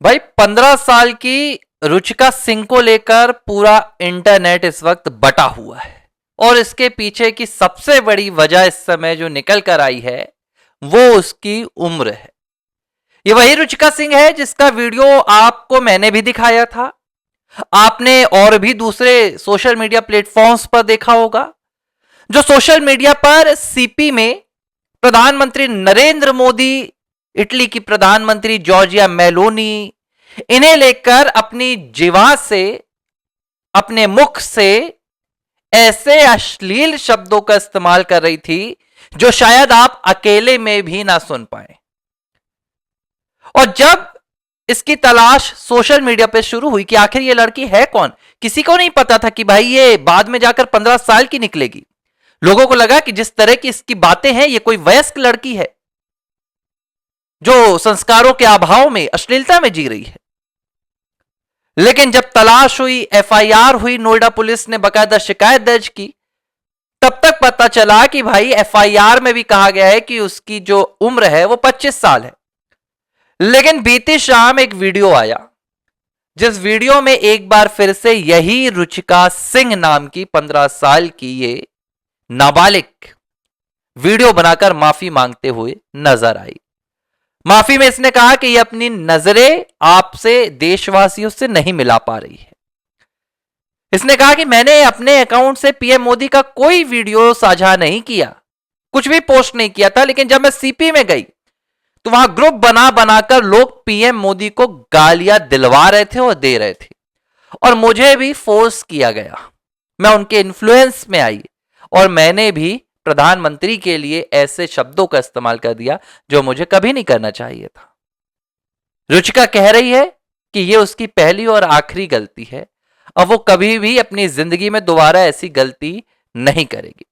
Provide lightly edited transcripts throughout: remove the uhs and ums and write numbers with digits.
भाई 15 साल की रुचिका सिंह को लेकर पूरा इंटरनेट इस वक्त बटा हुआ है और इसके पीछे की सबसे बड़ी वजह इस समय जो निकल कर आई है वो उसकी उम्र है। ये वही रुचिका सिंह है जिसका वीडियो आपको मैंने भी दिखाया था, आपने और भी दूसरे सोशल मीडिया प्लेटफॉर्म्स पर देखा होगा। जो सोशल मीडिया पर सीपी में प्रधानमंत्री नरेंद्र मोदी, इटली की प्रधानमंत्री जॉर्जिया मेलोनी, इन्हें लेकर अपनी जीवा से, अपने मुख से ऐसे अश्लील शब्दों का इस्तेमाल कर रही थी जो शायद आप अकेले में भी ना सुन पाए। और जब इसकी तलाश सोशल मीडिया पे शुरू हुई कि आखिर ये लड़की है कौन, किसी को नहीं पता था कि भाई ये बाद में जाकर 15 साल की निकलेगी। लोगों को लगा कि जिस तरह की इसकी बातें हैं ये कोई वयस्क लड़की है जो संस्कारों के अभाव में अश्लीलता में जी रही है। लेकिन जब तलाश हुई, एफआईआर हुई, नोएडा पुलिस ने बकायदा शिकायत दर्ज की, तब तक पता चला कि भाई एफआईआर में भी कहा गया है कि उसकी जो उम्र है वो 25 साल है। लेकिन बीती शाम एक वीडियो आया जिस वीडियो में एक बार फिर से यही रुचिका सिंह नाम की 15 साल की ये नाबालिग वीडियो बनाकर माफी मांगते हुए नजर आई। माफी में इसने कहा कि ये अपनी नजरें आपसे, देशवासियों से नहीं मिला पा रही है। इसने कहा कि मैंने अपने अकाउंट से पीएम मोदी का कोई वीडियो साझा नहीं किया, कुछ भी पोस्ट नहीं किया था, लेकिन जब मैं सीपी में गई तो वहां ग्रुप बना बनाकर लोग पीएम मोदी को गालियां दिलवा रहे थे और दे रहे थे और मुझे भी फोर्स किया गया। मैं उनके इन्फ्लुएंस में आई और मैंने भी प्रधानमंत्री के लिए ऐसे शब्दों का इस्तेमाल कर दिया जो मुझे कभी नहीं करना चाहिए था। रुचिका कह रही है कि यह उसकी पहली और आखिरी गलती है और वो कभी भी अपनी जिंदगी में दोबारा ऐसी गलती नहीं करेगी।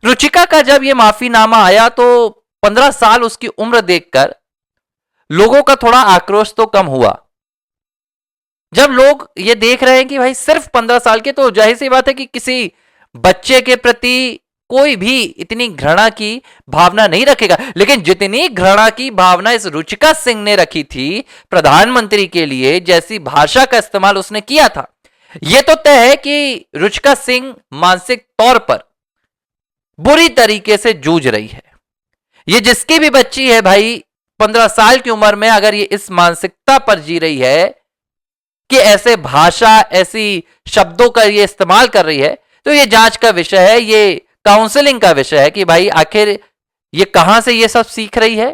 रुचिका का जब यह माफीनामा आया तो 15 साल उसकी उम्र देखकर लोगों का थोड़ा आक्रोश तो कम हुआ। जब लोग ये देख रहे हैं कि भाई सिर्फ 15 साल के, तो जाहिर सी बात है कि किसी बच्चे के प्रति कोई भी इतनी घृणा की भावना नहीं रखेगा। लेकिन जितनी घृणा की भावना इस रुचिका सिंह ने रखी थी प्रधानमंत्री के लिए, जैसी भाषा का इस्तेमाल उसने किया था, यह तो तय है कि रुचिका सिंह मानसिक तौर पर बुरी तरीके से जूझ रही है। ये जिसकी भी बच्ची है भाई, 15 साल की उम्र में अगर ये इस मानसिकता पर जी रही है कि ऐसे भाषा, ऐसी शब्दों का ये इस्तेमाल कर रही है, तो ये जांच का विषय है, ये काउंसलिंग का विषय है कि भाई आखिर ये कहां से ये सब सीख रही है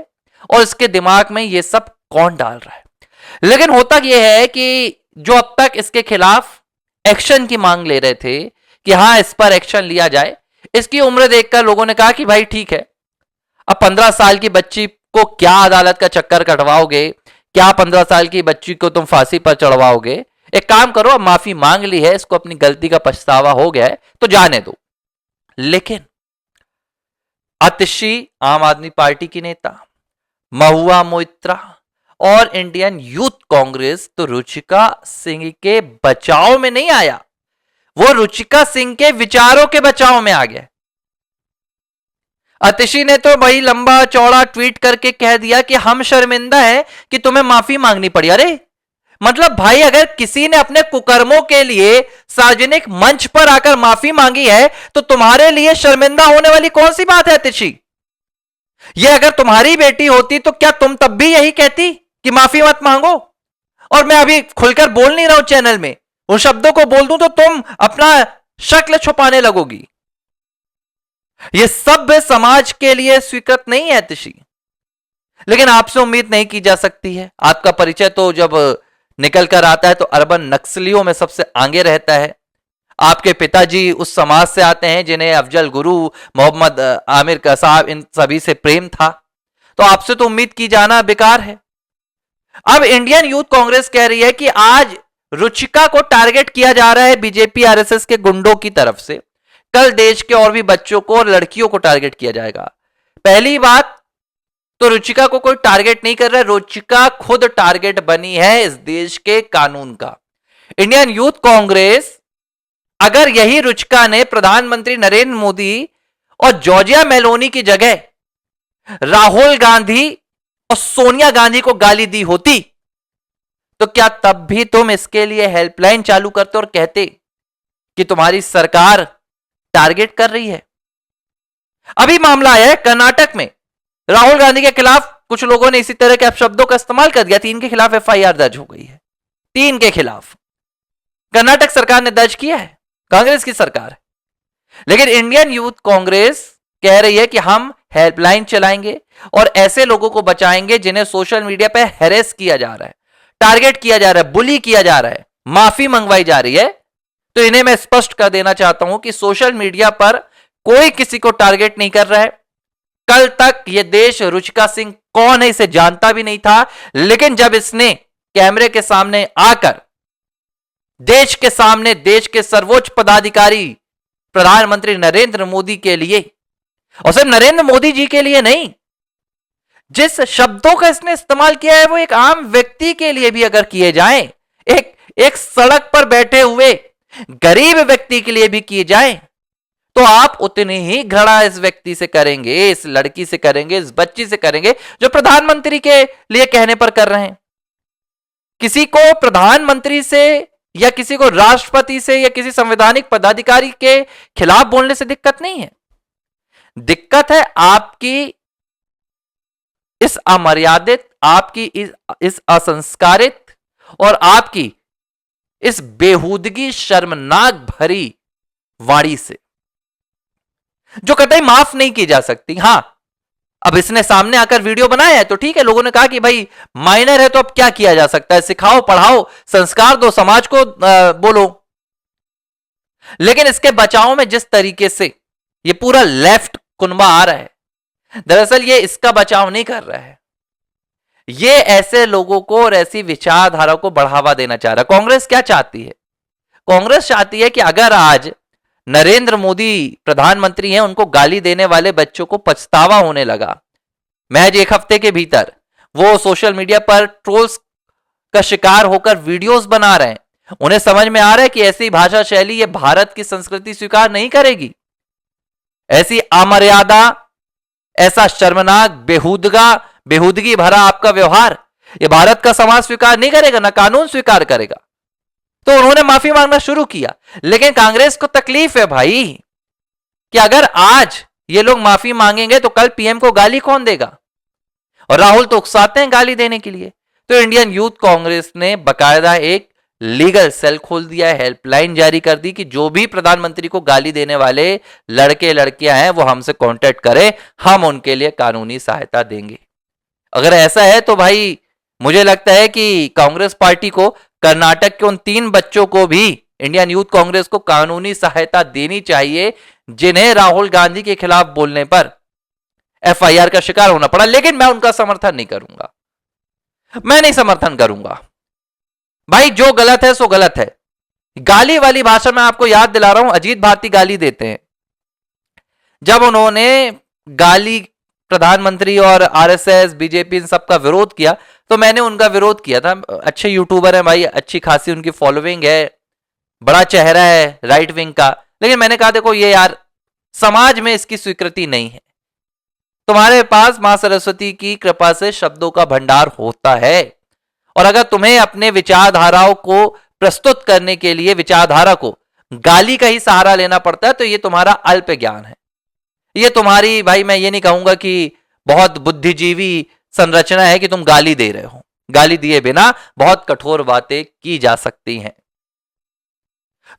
और इसके दिमाग में ये सब कौन डाल रहा है। लेकिन होता यह है कि जो अब तक इसके खिलाफ एक्शन की मांग ले रहे थे कि हां इस पर एक्शन लिया जाए, इसकी उम्र देखकर लोगों ने कहा कि भाई ठीक है, अब 15 साल की बच्ची को क्या अदालत का चक्कर कटवाओगे, क्या 15 साल की बच्ची को तुम फांसी पर चढ़वाओगे। एक काम करो, अब माफी मांग ली है, इसको अपनी गलती का पछतावा हो गया है तो जाने दो। लेकिन आतिशी, आम आदमी पार्टी की नेता, महुआ मोइत्रा और इंडियन यूथ कांग्रेस तो रुचिका सिंह के बचाव में नहीं आया, वो रुचिका सिंह के विचारों के बचाव में आ गया। आतिशी ने तो भाई लंबा चौड़ा ट्वीट करके कह दिया कि हम शर्मिंदा हैं कि तुम्हें माफी मांगनी पड़ी। अरे मतलब भाई, अगर किसी ने अपने कुकर्मों के लिए सार्वजनिक मंच पर आकर माफी मांगी है तो तुम्हारे लिए शर्मिंदा होने वाली कौन सी बात है आतिशी। ये अगर तुम्हारी बेटी होती तो क्या तुम तब भी यही कहती कि माफी मत मांगो? और मैं अभी खुलकर बोल नहीं रहा हूं चैनल में, उन शब्दों को बोल दूं तो तुम अपना शक्ल छुपाने लगोगी। यह सभ्य समाज के लिए स्वीकृत नहीं है आतिशी। लेकिन आपसे उम्मीद नहीं की जा सकती है। आपका परिचय तो जब निकल कर आता है तो अर्बन नक्सलियों में सबसे आगे रहता है। आपके पिताजी उस समाज से आते हैं जिन्हें अफजल गुरु, मोहम्मद आमिर का साहब, इन सभी से प्रेम था, तो आपसे तो उम्मीद की जाना बेकार है। अब इंडियन यूथ कांग्रेस कह रही है कि आज रुचिका को टारगेट किया जा रहा है बीजेपी आरएसएस के गुंडों की तरफ से। कल देश के और भी बच्चों को और लड़कियों को टारगेट किया जाएगा। पहली बात तो रुचिका को कोई टारगेट नहीं कर रहा है, रुचिका खुद टारगेट बनी है इस देश के कानून का। इंडियन यूथ कांग्रेस, अगर यही रुचिका ने प्रधानमंत्री नरेंद्र मोदी और जॉर्जिया मेलोनी की जगह राहुल गांधी और सोनिया गांधी को गाली दी होती तो क्या तब भी तुम इसके लिए हेल्पलाइन चालू करते और कहते कि तुम्हारी सरकार टारगेट कर रही है? अभी मामला आया है कर्नाटक में, राहुल गांधी के खिलाफ कुछ लोगों ने इसी तरह के अपशब्दों का इस्तेमाल कर दिया। 3 के खिलाफ एफआईआर दर्ज हो गई है। 3 के खिलाफ कर्नाटक सरकार ने दर्ज किया है, कांग्रेस की सरकार। लेकिन इंडियन यूथ कांग्रेस कह रही है कि हम हेल्पलाइन चलाएंगे और ऐसे लोगों को बचाएंगे जिन्हें सोशल मीडिया पर हैरेस किया जा रहा है, टारगेट किया जा रहा है, बुली किया जा रहा है, माफी मंगवाई जा रही है। तो इन्हें मैं स्पष्ट कर देना चाहता हूं कि सोशल मीडिया पर कोई किसी को टारगेट नहीं कर रहा है। कल तक यह देश रुचिका सिंह कौन है इसे जानता भी नहीं था, लेकिन जब इसने कैमरे के सामने आकर देश के सामने देश के सर्वोच्च पदाधिकारी प्रधानमंत्री नरेंद्र मोदी के लिए, और सिर्फ नरेंद्र मोदी जी के लिए नहीं, जिस शब्दों का इसने इस्तेमाल किया है वो एक आम व्यक्ति के लिए भी अगर किए जाएं, एक सड़क पर बैठे हुए गरीब व्यक्ति के लिए भी किए जाएं, तो आप उतनी ही घृणा इस व्यक्ति से करेंगे, इस लड़की से करेंगे, इस बच्ची से करेंगे जो प्रधानमंत्री के लिए कहने पर कर रहे हैं। किसी को प्रधानमंत्री से या किसी को राष्ट्रपति से या किसी संवैधानिक पदाधिकारी के खिलाफ बोलने से दिक्कत नहीं है। दिक्कत है आपकी इस अमर्यादित, आपकी इस असंस्कारित और आपकी इस बेहूदगी शर्मनाक भरी वाणी से, जो कतई माफ नहीं की जा सकती। हां, अब इसने सामने आकर वीडियो बनाया है तो ठीक है, लोगों ने कहा कि भाई माइनर है तो अब क्या किया जा सकता है, सिखाओ, पढ़ाओ, संस्कार दो, समाज को बोलो। लेकिन इसके बचाव में जिस तरीके से ये पूरा लेफ्ट कुनबा आ रहा है, दरअसल ये इसका बचाव नहीं कर रहा है, ये ऐसे लोगों को और ऐसी विचारधारा को बढ़ावा देना चाह रहा है। कांग्रेस क्या चाहती है? कांग्रेस चाहती है कि अगर आज नरेंद्र मोदी प्रधानमंत्री हैं, उनको गाली देने वाले बच्चों को पछतावा होने लगा, महज 1 हफ्ते के भीतर वो सोशल मीडिया पर ट्रोल्स का शिकार होकर वीडियोस बना रहे हैं, उन्हें समझ में आ रहा है कि ऐसी भाषा शैली ये भारत की संस्कृति स्वीकार नहीं करेगी, ऐसी अमर्यादा, ऐसा शर्मनाक बेहूदगी भरा आपका व्यवहार ये भारत का समाज स्वीकार नहीं करेगा, ना कानून स्वीकार करेगा। तो उन्होंने माफी मांगना शुरू किया। लेकिन कांग्रेस को तकलीफ है भाई कि अगर आज ये लोग माफी मांगेंगे तो कल पीएम को गाली कौन देगा, और राहुल तो उकसाते हैं गाली देने के लिए। तो इंडियन यूथ कांग्रेस ने बकायदा एक लीगल सेल खोल दिया है, हेल्पलाइन जारी कर दी कि जो भी प्रधानमंत्री को गाली देने वाले लड़के लड़कियां हैं वो हमसे कांटेक्ट करें, हम उनके लिए कानूनी सहायता देंगे। अगर ऐसा है तो भाई मुझे लगता है कि कांग्रेस पार्टी को कर्नाटक के उन 3 बच्चों को भी इंडियन यूथ कांग्रेस को कानूनी सहायता देनी चाहिए जिन्हें राहुल गांधी के खिलाफ बोलने पर एफआईआर का शिकार होना पड़ा। लेकिन मैं उनका समर्थन नहीं करूंगा, मैं नहीं समर्थन करूंगा भाई, जो गलत है सो गलत है। गाली वाली भाषा में आपको याद दिला रहा हूं, अजीत भारती गाली देते हैं। जब उन्होंने गाली प्रधानमंत्री और आरएसएस, बीजेपी इन सबका विरोध किया तो मैंने उनका विरोध किया था। अच्छे यूट्यूबर है भाई, अच्छी खासी उनकी फॉलोइंग है, बड़ा चेहरा है राइट विंग का, लेकिन मैंने कहा देखो ये यार समाज में इसकी स्वीकृति नहीं है। तुम्हारे पास मां सरस्वती की कृपा से शब्दों का भंडार होता है, और अगर तुम्हें अपने विचारधाराओं को प्रस्तुत करने के लिए विचारधारा को गाली का ही सहारा लेना पड़ता है तो ये तुम्हारा अल्प ज्ञान है। ये तुम्हारी, भाई मैं ये नहीं कहूंगा कि बहुत बुद्धिजीवी संरचना है कि तुम गाली दे रहे हो। गाली दिए बिना बहुत कठोर बातें की जा सकती हैं।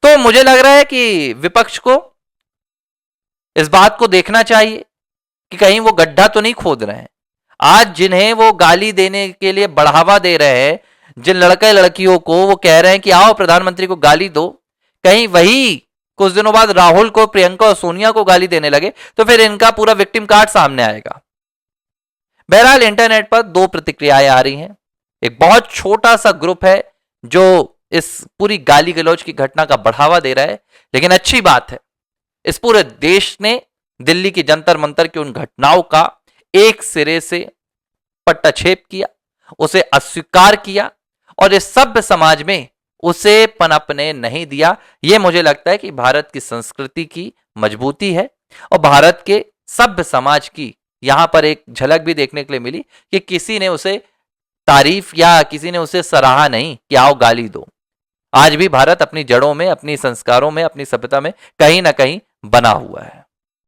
तो मुझे लग रहा है कि विपक्ष को इस बात को देखना चाहिए कि कहीं वो गड्ढा तो नहीं खोद रहे हैं। आज जिन्हें वो गाली देने के लिए बढ़ावा दे रहे हैं, जिन लड़के लड़कियों को वो कह रहे हैं कि आओ प्रधानमंत्री को गाली दो, कहीं वही कुछ दिनों बाद राहुल को, प्रियंका और सोनिया को गाली देने लगे तो फिर इनका पूरा विक्टिम कार्ड सामने आएगा। बहरहाल इंटरनेट पर 2 प्रतिक्रियाएं आ रही हैं। एक बहुत छोटा सा ग्रुप है जो इस पूरी गाली गलौज की घटना का बढ़ावा दे रहा है, लेकिन अच्छी बात है इस पूरे देश ने दिल्ली की जंतर मंतर की उन घटनाओं का एक सिरे से पट्टाछेप किया, उसे अस्वीकार किया और इस सभ्य समाज में उसे पनपने नहीं दिया। यह मुझे लगता है कि भारत की संस्कृति की मजबूती है और भारत के सभ्य समाज की यहां पर एक झलक भी देखने के लिए मिली कि किसी ने उसे तारीफ या किसी ने उसे सराहा नहीं कि आओ गाली दो। आज भी भारत अपनी जड़ों में, अपनी संस्कारों में, अपनी सभ्यता में कहीं ना कहीं बना हुआ है।